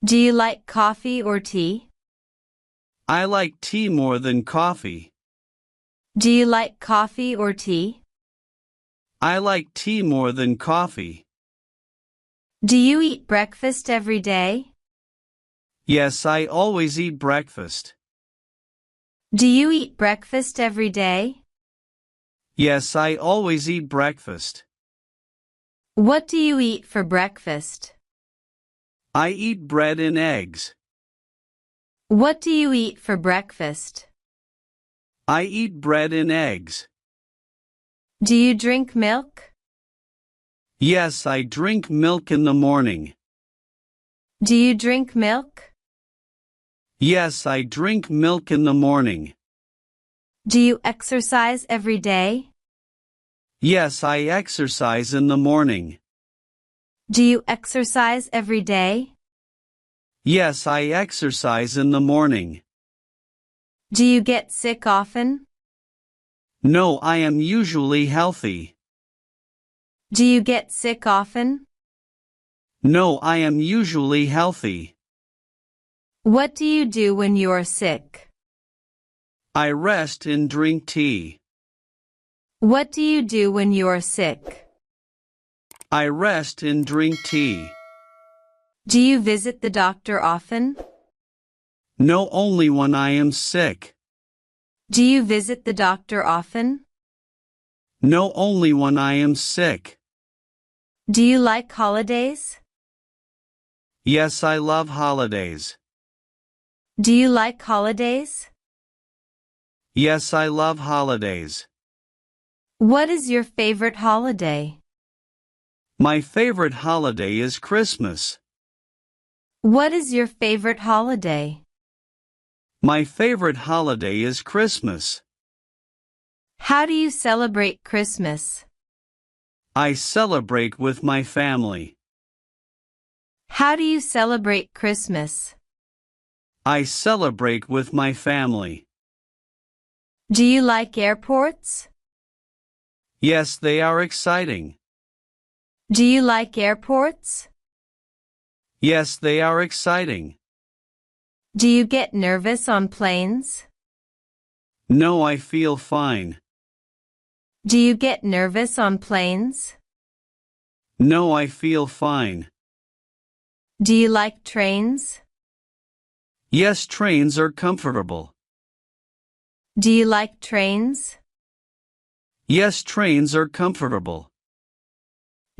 Do you like coffee or tea? I like tea more than coffee. Do you like coffee or tea? I like tea more than coffee. Do you eat breakfast every day? Yes, I always eat breakfast. Do you eat breakfast every day? Yes, I always eat breakfast. What do you eat for breakfast? I eat bread and eggs. What do you eat for breakfast? I eat bread and eggs. Do you drink milk? Yes, I drink milk in the morning. Do you drink milk? Yes, I drink milk in the morning. Do you exercise every day? Yes, I exercise in the morning. Do you exercise every day? Yes, I exercise in the morning. Do you get sick often? No, I am usually healthy. Do you get sick often? No, I am usually healthy. What do you do when you are sick? I rest and drink tea. What do you do when you are sick? I rest and drink tea. Do you visit the doctor often? No, only when I am sick. Do you visit the doctor often? No, only when I am sick. Do you like holidays? Yes, I love holidays. Do you like holidays? Yes, I love holidays. What is your favorite holiday? My favorite holiday is Christmas. What is your favorite holiday? My favorite holiday is Christmas. How do you celebrate Christmas? I celebrate with my family. How do you celebrate Christmas? I celebrate with my family. Do you like airports? Yes, they are exciting. Do you like airports? Yes, they are exciting. Do you get nervous on planes? No, I feel fine. Do you get nervous on planes? No, I feel fine. Do you like trains? Yes, trains are comfortable. Do you like trains? Yes, trains are comfortable.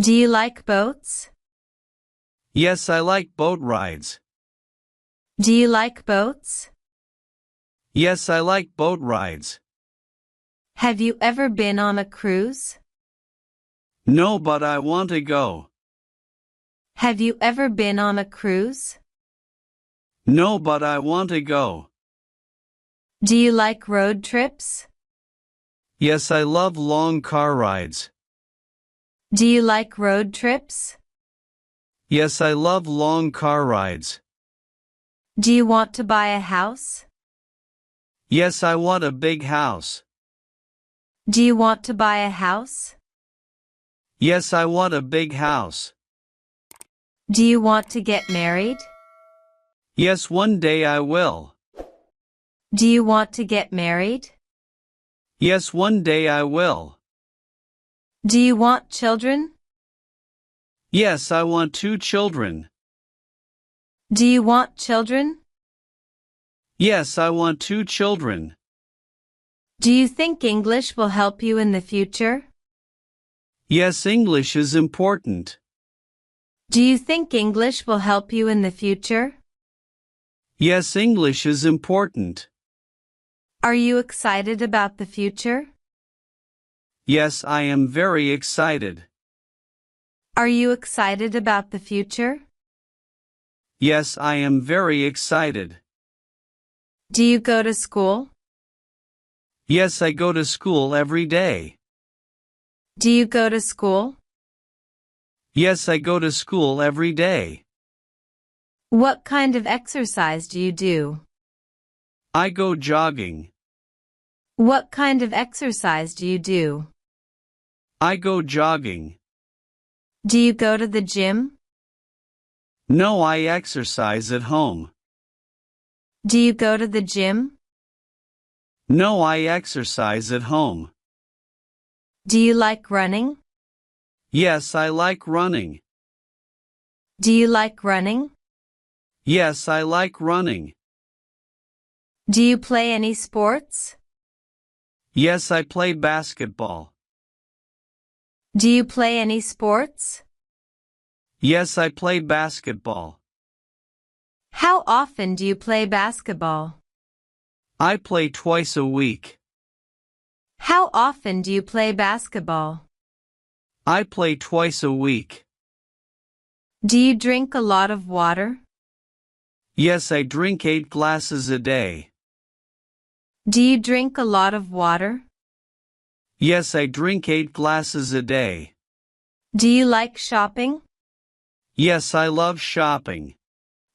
Do you like boats? Yes, I like boat rides. Do you like boats? Yes, I like boat rides. Have you ever been on a cruise? No, but I want to go. Have you ever been on a cruise? No, but I want to go. Do you like road trips? Yes, I love long car rides. Do you like road trips? Yes, I love long car rides. Do you want to buy a house? Yes, I want a big house. Do you want to buy a house? Yes, I want a big house. Do you want to get married? Yes, one day I will. Do you want to get married? Yes, one day I will. Do you want children? Yes, I want 2 children. Do you want children? Yes, I want 2 children. Do you think English will help you in the future? Yes, English is important. Do you think English will help you in the future? Yes, English is important. Are you excited about the future? Yes, I am very excited. Are you excited about the future? Yes, I am very excited. Do you go to school? Yes, I go to school every day. Do you go to school? Yes, I go to school every day. What kind of exercise do you do? I go jogging. What kind of exercise do you do? I go jogging. Do you go to the gym? No, I exercise at home. Do you go to the gym? No, I exercise at home. Do you like running? Yes, I like running. Do you like running? Yes, I like running. Do you play any sports? Yes, I play basketball. Do you play any sports? Yes, I play basketball. How often do you play basketball? I play twice a week. How often do you play basketball? I play twice a week. Do you drink a lot of water? Yes, I drink 8 glasses a day. Do you drink a lot of water? Yes, I drink 8 glasses a day. Do you like shopping? Yes, I love shopping.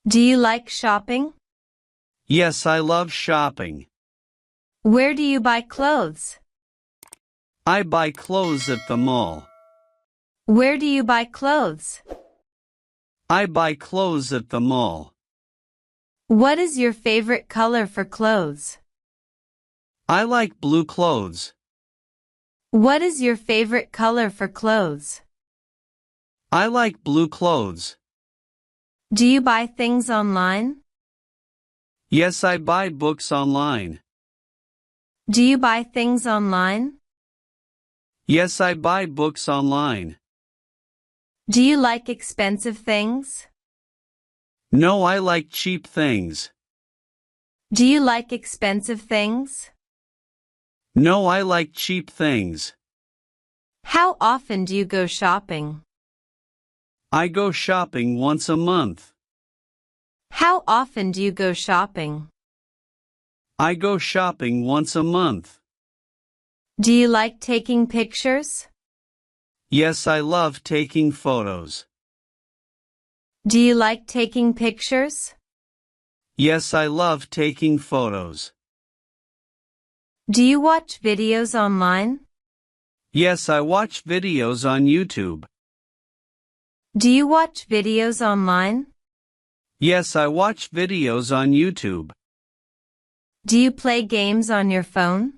Do you like shopping? Yes, I love shopping. Where do you buy clothes? I buy clothes at the mall. Where do you buy clothes? I buy clothes at the mall. What is your favorite color for clothes? I like blue clothes. What is your favorite color for clothes? I like blue clothes. Do you buy things online? Yes, I buy books online. Do you buy things online? Yes, I buy books online. Do you like expensive things? No, I like cheap things. Do you like expensive things? No, I like cheap things. How often do you go shopping? I go shopping once a month. How often do you go shopping? I go shopping once a month. Do you like taking pictures? Yes, I love taking photos. Do you like taking pictures? Yes, I love taking photos. Do you watch videos online? Yes, I watch videos on YouTube. Do you watch videos online? Yes, I watch videos on YouTube. Do you play games on your phone?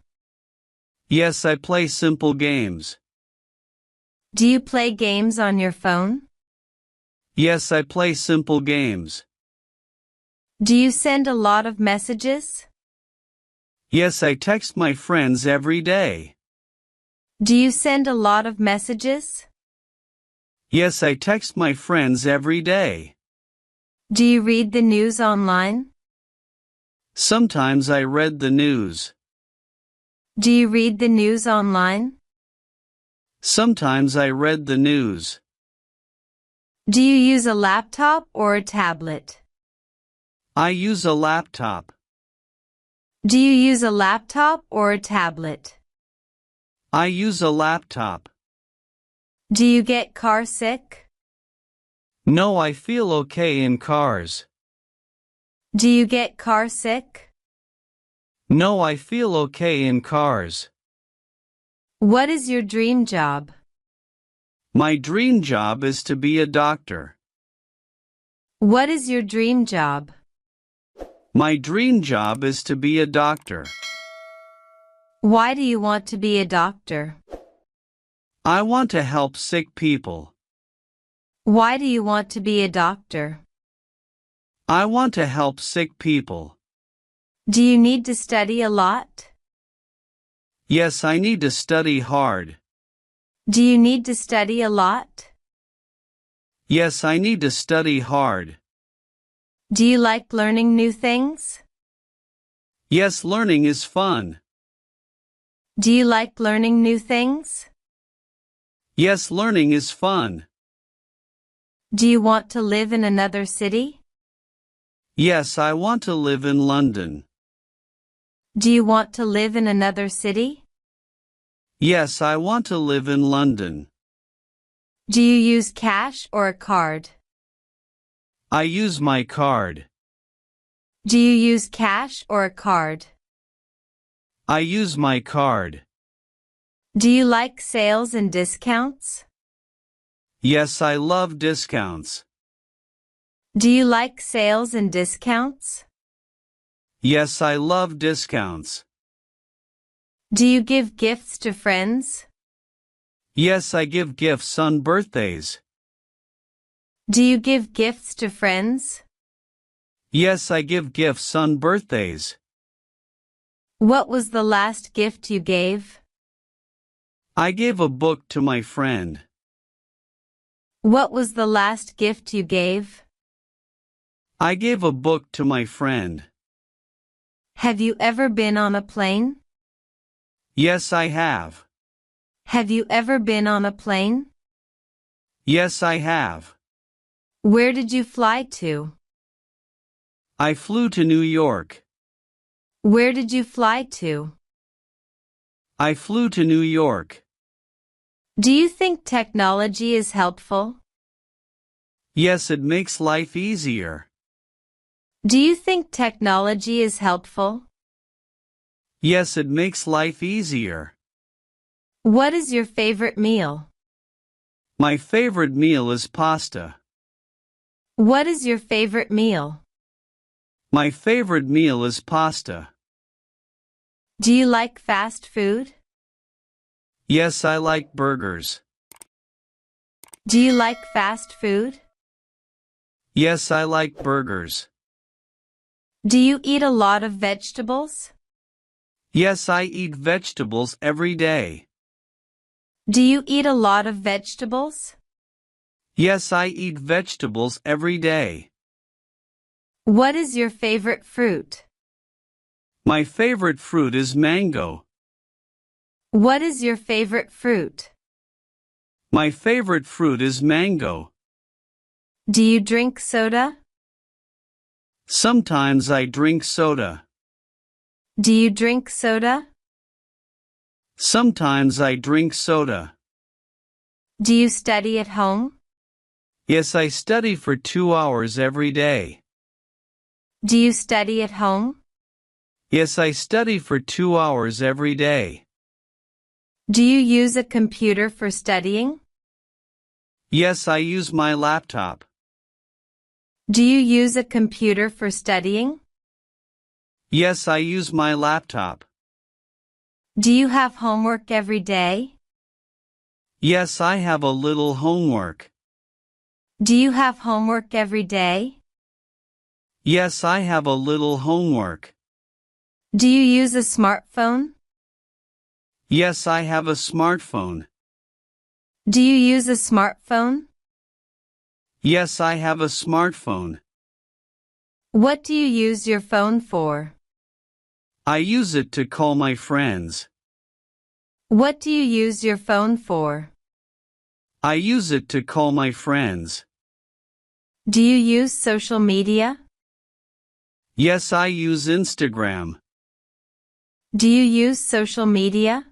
Yes, I play simple games. Do you play games on your phone? Yes, I play simple games. Do you send a lot of messages? Yes, I text my friends every day. Do you send a lot of messages? Yes, I text my friends every day. Do you read the news online? Sometimes I read the news. Do you read the news online? Sometimes I read the news. Do you use a laptop or a tablet? I use a laptop. Do you use a laptop or a tablet? I use a laptop. Do you get car sick? No, I feel okay in cars. Do you get car sick? No, I feel okay in cars. What is your dream job? My dream job is to be a doctor. What is your dream job? My dream job is to be a doctor. Why do you want to be a doctor? I want to help sick people. Why do you want to be a doctor? I want to help sick people. Do you need to study a lot? Yes, I need to study hard. Do you need to study a lot? Yes, I need to study hard. Do you like learning new things? Yes, learning is fun. Do you like learning new things? Yes, learning is fun. Do you want to live in another city? Yes, I want to live in London. Do you want to live in another city? Yes, I want to live in London. Do you use cash or a card? I use my card. Do you use cash or a card? I use my card. Do you like sales and discounts? Yes, I love discounts. Do you like sales and discounts? Yes, I love discounts. Do you give gifts to friends? Yes, I give gifts on birthdays. Do you give gifts to friends? Yes, I give gifts on birthdays. What was the last gift you gave? I gave a book to my friend. What was the last gift you gave? I gave a book to my friend. Have you ever been on a plane? Yes, I have. Have you ever been on a plane? Yes, I have. Where did you fly to? I flew to New York. Where did you fly to? I flew to New York. Do you think technology is helpful? Yes, it makes life easier. Do you think technology is helpful? Yes, it makes life easier. What is your favorite meal? My favorite meal is pasta. What is your favorite meal? My favorite meal is pasta. Do you like fast food? Yes, I like burgers. Do you like fast food? Yes, I like burgers. Do you eat a lot of vegetables? Yes, I eat vegetables every day. Do you eat a lot of vegetables? Yes, I eat vegetables every day. What is your favorite fruit? My favorite fruit is mango. What is your favorite fruit? My favorite fruit is mango. Do you drink soda? Sometimes I drink soda. Do you drink soda? Sometimes I drink soda. Do you study at home? Yes, I study for 2 hours every day. Do you study at home? Yes, I study for 2 hours every day. Do you use a computer for studying? Yes, I use my laptop. Do you use a computer for studying? Yes, I use my laptop. Do you have homework every day? Yes, I have a little homework. Do you have homework every day? Yes, I have a little homework. Do you use a smartphone? Yes, I have a smartphone. Do you use a smartphone? Yes, I have a smartphone. What do you use your phone for? I use it to call my friends. What do you use your phone for? I use it to call my friends. Do you use social media? Yes, I use Instagram. Do you use social media?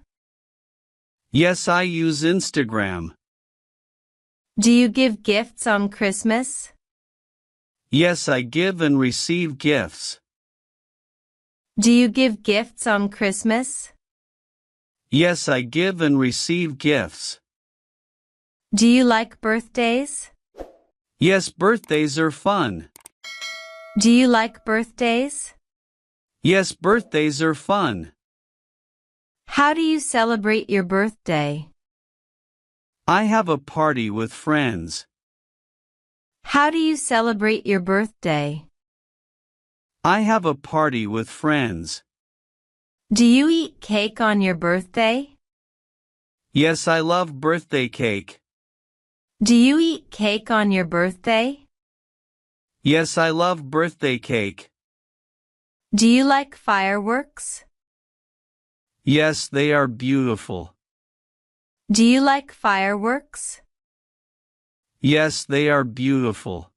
Yes, I use Instagram. Do you give gifts on Christmas? Yes, I give and receive gifts. Do you give gifts on Christmas? Yes, I give and receive gifts. Do you like birthdays? Yes, birthdays are fun. Do you like birthdays? Yes, birthdays are fun. How do you celebrate your birthday? I have a party with friends. How do you celebrate your birthday? I have a party with friends. Do you eat cake on your birthday? Yes, I love birthday cake. Do you eat cake on your birthday? Yes, I love birthday cake. Do you like fireworks? Yes, they are beautiful. Do you like fireworks? Yes, they are beautiful.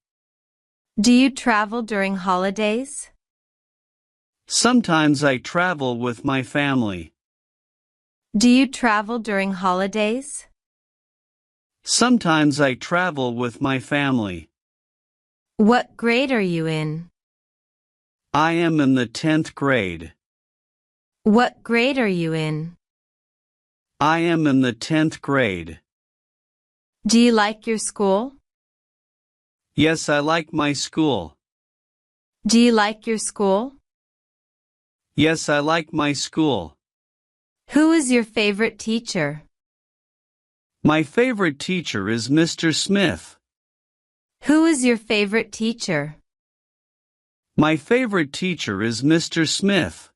Do you travel during holidays? Sometimes I travel with my family. Do you travel during holidays? Sometimes I travel with my family. What grade are you in? I am in the 10th grade. What grade are you in? I am in the 10th grade. Do you like your school? Yes, I like my school. Do you like your school? Yes, I like my school. Who is your favorite teacher? My favorite teacher is Mr. Smith. Who is your favorite teacher? My favorite teacher is Mr. Smith.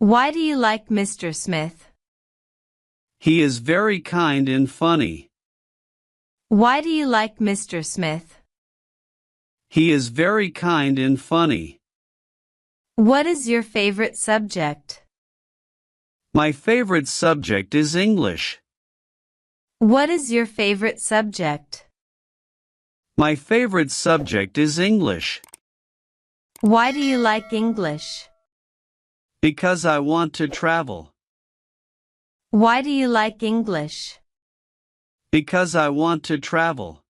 Why do you like Mr. Smith? He is very kind and funny. Why do you like Mr. Smith? He is very kind and funny. What is your favorite subject? My favorite subject is English. What is your favorite subject? My favorite subject is English. Why do you like English? Because I want to travel. Why do you like English? Because I want to travel.